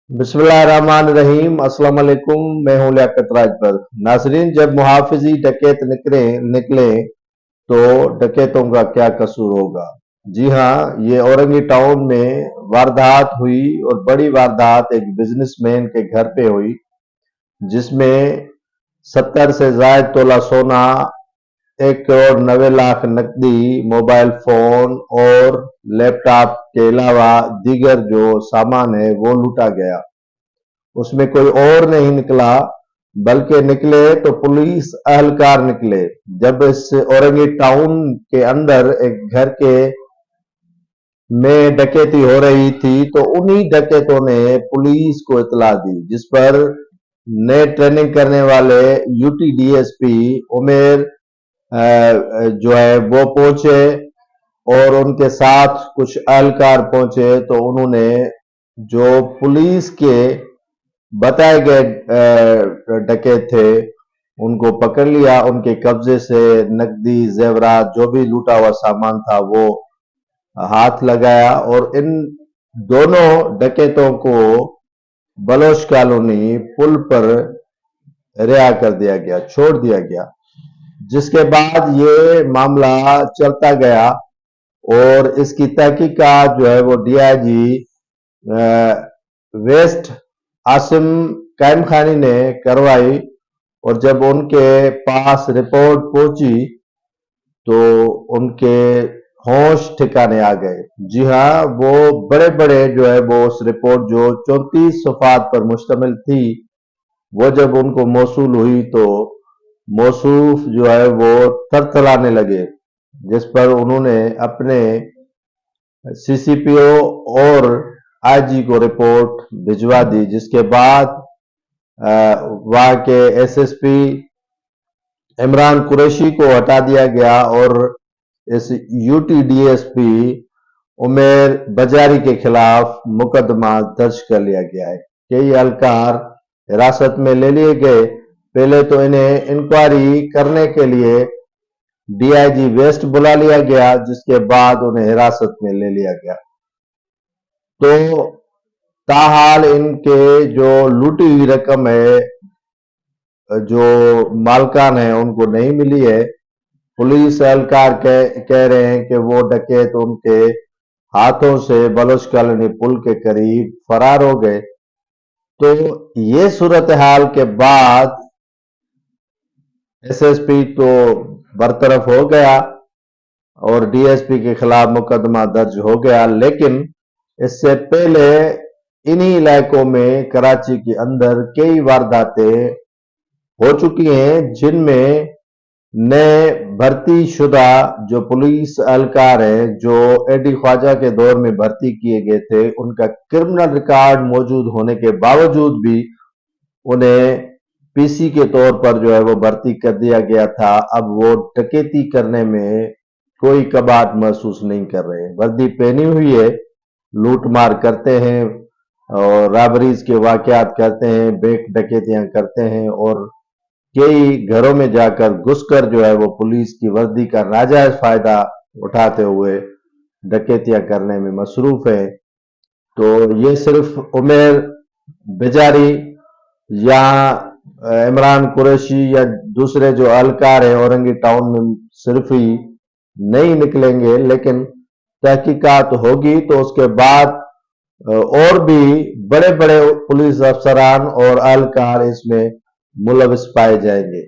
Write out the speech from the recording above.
बिस्मिल्लाहिर्रहमानिर्रहीम। अस्सलाम वालेकुम। मैं हूं लियाकत राजपूत। नाजरीन, जब मुहाफिजी डकैत निकले तो डकैतों का क्या कसूर होगा। जी हाँ, ये औरंगी टाउन में वारदात हुई और बड़ी वारदात एक बिजनेसमैन के घर पे हुई, जिसमें 70 से जायद तोला सोना, 1 करोड़ 90 लाख नकदी, मोबाइल फोन और लैपटॉप के अलावा दीगर जो सामान है वो लूटा गया। उसमें कोई और नहीं निकला, बल्कि निकले तो पुलिस अहलकार निकले। जब इस औरंगी टाउन के अंदर एक घर के में डकैती हो रही थी तो उन्हीं डकैतों ने पुलिस को इतला दी, जिस पर नए ट्रेनिंग करने वाले यूटी डीएसपी उमेर जो है वो पहुंचे और उनके साथ कुछ अहलकार पहुंचे। तो उन्होंने जो पुलिस के बताए गए डकैत थे उनको पकड़ लिया। उनके कब्जे से नकदी, जेवरात, जो भी लूटा हुआ सामान था वो हाथ लगाया और इन दोनों डकैतों को बलोच कॉलोनी पुल पर रिहा कर दिया गया, छोड़ दिया गया। जिसके बाद ये मामला चलता गया और इसकी तहकीकात जो है वो डीआईजी वेस्ट आसिम कायम खानी ने करवाई। और जब उनके पास रिपोर्ट पहुंची तो उनके होश ठिकाने आ गए। जी हाँ, वो बड़े बड़े जो है वो उस रिपोर्ट जो 34 सफ़ात पर मुश्तमिल थी, वो जब उनको मौसूल हुई तो मौसूफ जो है वो थरथराने लगे, जिस पर उन्होंने अपने सीसीपीओ और आईजी को रिपोर्ट भिजवा दी। जिसके बाद वहां के एसएसपी इमरान कुरैशी को हटा दिया गया और इस यूटी डीएसपी उमेर बजारी के खिलाफ मुकदमा दर्ज कर लिया गया है। कई एहलकार हिरासत में ले लिए गए। पहले तो इन्हें इंक्वायरी करने के लिए डीआईजी वेस्ट बुला लिया गया, जिसके बाद उन्हें हिरासत में ले लिया गया। तो ताहाल इनके जो लूटी हुई रकम है, जो मालकान है, उनको नहीं मिली है। पुलिस एहलकार कह रहे हैं कि वो डकैत उनके हाथों से बलोच कॉलोनी पुल के करीब फरार हो गए। तो ये सूरत हाल के बाद एसएसपी तो बरतरफ हो गया और डीएसपी के खिलाफ मुकदमा दर्ज हो गया, लेकिन इससे पहले इन्हीं इलाकों में कराची के अंदर कई वारदातें हो चुकी हैं, जिनमें नए भर्ती शुदा जो पुलिस एहलकार हैं, जो एडी ख्वाजा के दौर में भर्ती किए गए थे, उनका क्रिमिनल रिकॉर्ड मौजूद होने के बावजूद भी उन्हें पीसी के तौर पर जो है वो भर्ती कर दिया गया था। अब वो डकैती करने में कोई कबाहट महसूस नहीं कर रहे। वर्दी पहनी हुई है, लूट मार करते हैं और राबरीज के वाकयात करते हैं, बैंक डकैतियां करते हैं और कई घरों में जाकर घुसकर जो है वो पुलिस की वर्दी का नाजायज फायदा उठाते हुए डकैतियां करने में मसरूफ है। तो ये सिर्फ उमेर बेजारी या इमरान कुरैशी या दूसरे जो अहलकार है औरंगी टाउन में सिर्फ ही नहीं निकलेंगे, लेकिन तहकीकात होगी तो उसके बाद और भी बड़े बड़े पुलिस अफसरान और अहलकार इसमें मुलविस पाए जाएंगे।